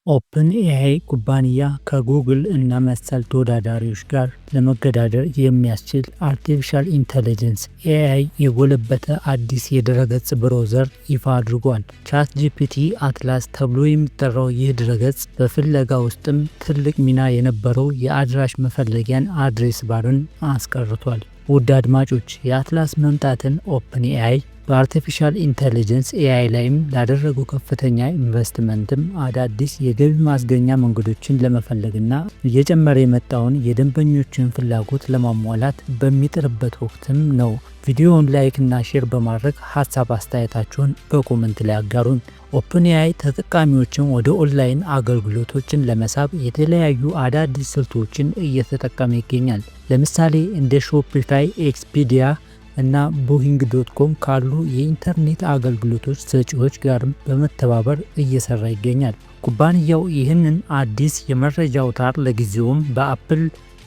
ኦፕን ኤአይ ኩባንያ ከጉግል እና መሰል ተወዳዳሪዎች ጋር ለመገዳደር የሚያስችል አርቲፊሻል ኢንተለጀንስ ኤአይ የጎለበተ አዲስ የድረገጽ ብራውዘር ይፋ አድርጓል። ቻትጂፒቲ አትላስ ተብሎ የሚጠራው ይህ ድረገጽ በፍለጋ ውስጥም ትልቅ ሚና የነበረው የአድራሽ መፈለጊያን አድሬስ ባርን አስቀርቷል። ውድ አድማጮች፣ የአትላስ መምጣትን ኦፕን ኤአይ በአርቲፊሻል ኢንተለጀንስ ኤአይ ላይም ላደረገው ከፍተኛ ኢንቨስትመንትም አዳዲስ የገቢ ማስገኛ መንገዶችን ለመፈለግና እየጨመረ የመጣውን የደንበኞችን ፍላጎት ለማሟላት በሚጥርበት ወቅትም ነው። ቪዲዮውን ላይክ እና ሼር በማድረግ ሀሳብ አስተያየታችሁን በኮመንት ላይ አጋሩን። ኦፕን ኤአይ ተጠቃሚዎችን ወደ ኦንላይን አገልግሎቶችን ለመሳብ የተለያዩ አዳዲስ ስልቶችን እየተጠቀመ ይገኛል። ለምሳሌ እንደ ሾፒፋይ፣ ኤክስፒዲያ እና ቡኪንግ.ኮም ካሉ የኢንተርኔት አገልግሎቶች ሰጪዎች ጋርም በመተባበር እየሰራ ይገኛል። ኩባንያው ይህንን አዲስ የመረጃ አውታር ለጊዜውም በአፕል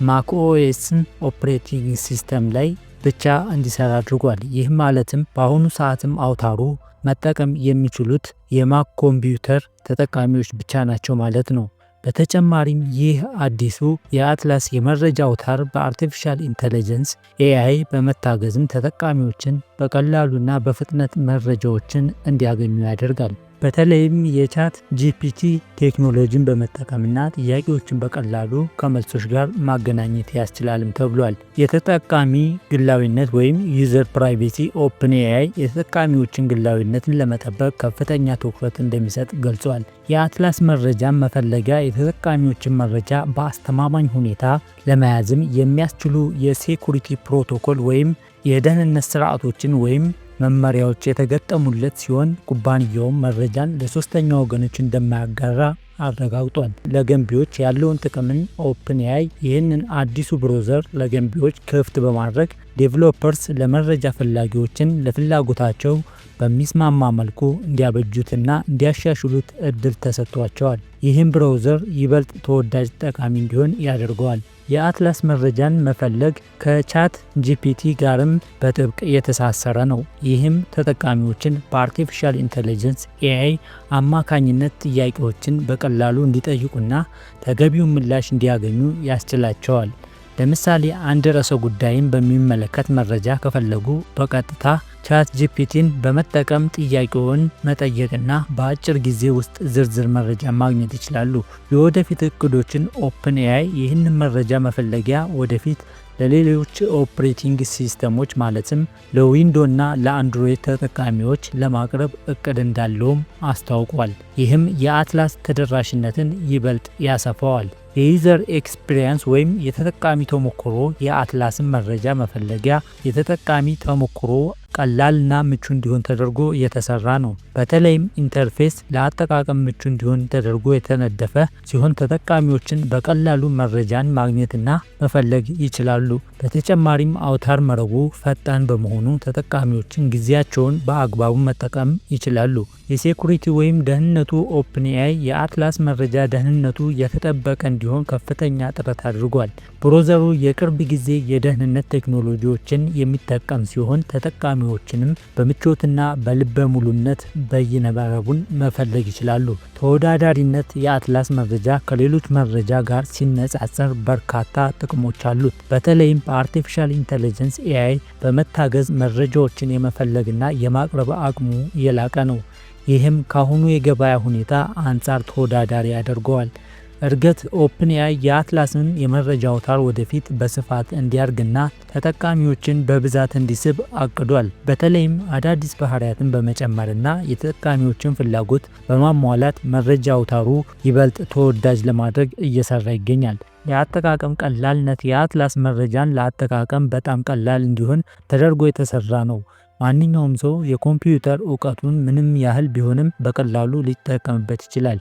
ማክኦኤስ ኦፕሬቲንግ ሲስተም ላይ ብቻ እንዲሰራ አድርጓል። ይህ ማለትም በአሁኑ ሰዓትም አውታሩ መጠቀም የሚችሉት የማክ ኮምፒውተር ተጠቃሚዎች ብቻ ናቸው ማለት ነው። በተጨማሪም ይህ አዲሱ የአትላስ የመረጃ አውታር በአርቲፊሻል ኢንተለጀንስ ኤአይ በመታገዝም ተጠቃሚዎችን በቀላሉና በፍጥነት መረጃዎችን እንዲያገኙ ያደርጋል። በተለይም የቻት ጂፒቲ ቴክኖሎጂን በመጠቀምና ጥያቄዎችን በቀላሉ ከመልሶች ጋር ማገናኘት ያስችላልም ተብሏል። የተጠቃሚ ግላዊነት ወይም ዩዘር ፕራይቬሲ ኦፕን ኤአይ የተጠቃሚዎችን ግላዊነትን ለመጠበቅ ከፍተኛ ትኩረት እንደሚሰጥ ገልጿል። የአትላስ መረጃን መፈለጊያ የተጠቃሚዎችን መረጃ በአስተማማኝ ሁኔታ ለመያዝም የሚያስችሉ የሴኩሪቲ ፕሮቶኮል ወይም የደህንነት ስርዓቶችን ወይም መመሪያዎች የተገጠሙለት ሲሆን ኩባንያውም መረጃን ለሶስተኛ ወገኖች እንደማያጋራ አረጋግጧል። ለገንቢዎች ያለውን ጥቅምን ኦፕን ኤአይ ይህንን አዲሱ ብራውዘር ለገንቢዎች ክፍት በማድረግ ዴቨሎፐርስ ለመረጃ ፈላጊዎችን ለፍላጎታቸው በሚስማማ መልኩ እንዲያበጁትና እንዲያሻሽሉት እድል ተሰጥቷቸዋል። ይህም ብራውዘር ይበልጥ ተወዳጅ ጠቃሚ እንዲሆን ያደርገዋል። የአትላስ መረጃን መፈለግ ከቻት ጂፒቲ ጋርም በጥብቅ የተሳሰረ ነው። ይህም ተጠቃሚዎችን በአርቲፊሻል ኢንተለጀንስ ኤአይ አማካኝነት ጥያቄዎችን በቀላሉ እንዲጠይቁና ተገቢውን ምላሽ እንዲያገኙ ያስችላቸዋል። ለምሳሌ አንድ ርዕሰ ጉዳይን በሚመለከት መረጃ ከፈለጉ በቀጥታ ቻት ጂፒቲን በመጠቀም ጥያቄውን መጠየቅና በአጭር ጊዜ ውስጥ ዝርዝር መረጃ ማግኘት ይችላሉ። የወደፊት እቅዶችን ኦፕን ኤአይ ይህንን መረጃ መፈለጊያ ወደፊት ለሌሎች ኦፕሬቲንግ ሲስተሞች ማለትም ለዊንዶ እና ለአንድሮይድ ተጠቃሚዎች ለማቅረብ እቅድ እንዳለውም አስታውቋል። ይህም የአትላስ ተደራሽነትን ይበልጥ ያሰፋዋል። የዩዘር ኤክስፒሪየንስ ወይም የተጠቃሚ ተሞክሮ የአትላስን መረጃ መፈለጊያ የተጠቃሚ ተሞክሮ ቀላልና ምቹ እንዲሆን ተደርጎ የተሰራ ነው። በተለይም ኢንተርፌስ ለአጠቃቀም ምቹ እንዲሆን ተደርጎ የተነደፈ ሲሆን ተጠቃሚዎችን በቀላሉ መረጃን ማግኘትና መፈለግ ይችላሉ። በተጨማሪም አውታር መረቡ ፈጣን በመሆኑ ተጠቃሚዎችን ጊዜያቸውን በአግባቡ መጠቀም ይችላሉ። የሴኩሪቲ ወይም ደህንነቱ ኦፕን ኤአይ የአትላስ መረጃ ደህንነቱ የተጠበቀ እንዲሆን ከፍተኛ ጥረት አድርጓል። ብራውዘሩ የቅርብ ጊዜ የደህንነት ቴክኖሎጂዎችን የሚጠቀም ሲሆን ተጠቃሚዎችንም በምቾትና በልበ ሙሉነት በይነ መረቡን መፈለግ ይችላሉ። ተወዳዳሪነት የአትላስ መረጃ ከሌሎች መረጃ ጋር ሲነጻጸር በርካታ ጥቅሞች አሉት። በተለይም በአርቲፊሻል ኢንተለጀንስ ኤአይ በመታገዝ መረጃዎችን የመፈለግና የማቅረብ አቅሙ የላቀ ነው። ይህም ከአሁኑ የገበያ ሁኔታ አንጻር ተወዳዳሪ ያደርገዋል። እርግጥ ኦፕን ኤአይ የአትላስን የመረጃ አውታር ወደፊት በስፋት እንዲያድግና ተጠቃሚዎችን በብዛት እንዲስብ አቅዷል። በተለይም አዳዲስ ባህሪያትን በመጨመርና የተጠቃሚዎችን ፍላጎት በማሟላት መረጃ አውታሩ ይበልጥ ተወዳጅ ለማድረግ እየሰራ ይገኛል። የአጠቃቀም ቀላልነት የአትላስ መረጃን ለአጠቃቀም በጣም ቀላል እንዲሆን ተደርጎ የተሰራ ነው። ማንኛውም ሰው የኮምፒውተር እውቀቱን ምንም ያህል ቢሆንም በቀላሉ ሊጠቀምበት ይችላል።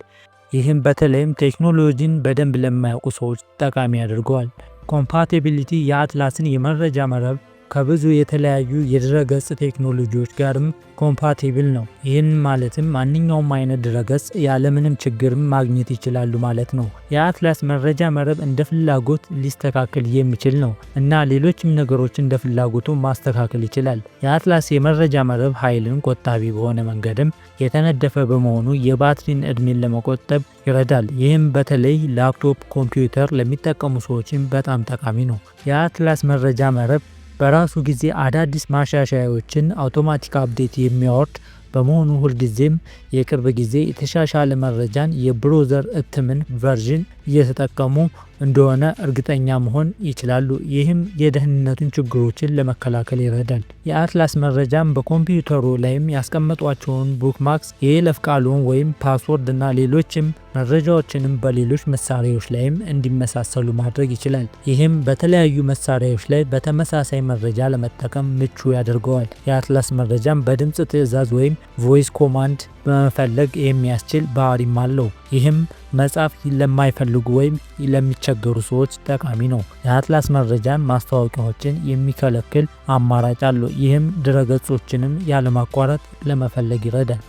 ይህም በተለይም ቴክኖሎጂን በደንብ ለማያውቁ ሰዎች ጠቃሚ ያደርገዋል። ኮምፓቲቢሊቲ የአትላስን የመረጃ መረብ ከብዙ የተለያዩ የድረገጽ ቴክኖሎጂዎች ጋርም ኮምፓቲብል ነው። ይህን ማለትም ማንኛውም አይነት ድረገጽ ያለምንም ችግርም ማግኘት ይችላሉ ማለት ነው። የአትላስ መረጃ መረብ እንደ ፍላጎት ሊስተካከል የሚችል ነው እና ሌሎችም ነገሮች እንደ ፍላጎቱ ማስተካከል ይችላል። የአትላስ የመረጃ መረብ ኃይልን ቆጣቢ በሆነ መንገድም የተነደፈ በመሆኑ የባትሪን እድሜን ለመቆጠብ ይረዳል። ይህም በተለይ ላፕቶፕ ኮምፒውተር ለሚጠቀሙ ሰዎችም በጣም ጠቃሚ ነው። የአትላስ መረጃ መረብ በራሱ ጊዜ አዳዲስ ማሻሻያዎችን አውቶማቲክ አፕዴት የሚያወርድ በመሆኑ ሁልጊዜም የቅርብ ጊዜ የተሻሻለ መረጃን የብሮዘር እትምን ቨርዥን እየተጠቀሙ እንደሆነ እርግጠኛ መሆን ይችላሉ። ይህም የደህንነቱን ችግሮችን ለመከላከል ይረዳል። የአትላስ መረጃም በኮምፒውተሩ ላይም ያስቀመጧቸውን ቡክማርክስ፣ የይለፍ ቃሉን ወይም ፓስወርድ እና ሌሎችም መረጃዎችንም በሌሎች መሳሪያዎች ላይም እንዲመሳሰሉ ማድረግ ይችላል። ይህም በተለያዩ መሳሪያዎች ላይ በተመሳሳይ መረጃ ለመጠቀም ምቹ ያደርገዋል። የአትላስ መረጃም በድምፅ ትዕዛዝ ወይም ቮይስ ኮማንድ በመፈለግ የሚያስችል ባህሪም አለው። ይህም መጻፍ ለማይፈልጉ ወይም ለሚቸገሩ ሰዎች ጠቃሚ ነው። የአትላስ መረጃን ማስታወቂያዎችን የሚከለክል አማራጭ አለው። ይህም ድረገጾችንም ያለማቋረጥ ለመፈለግ ይረዳል።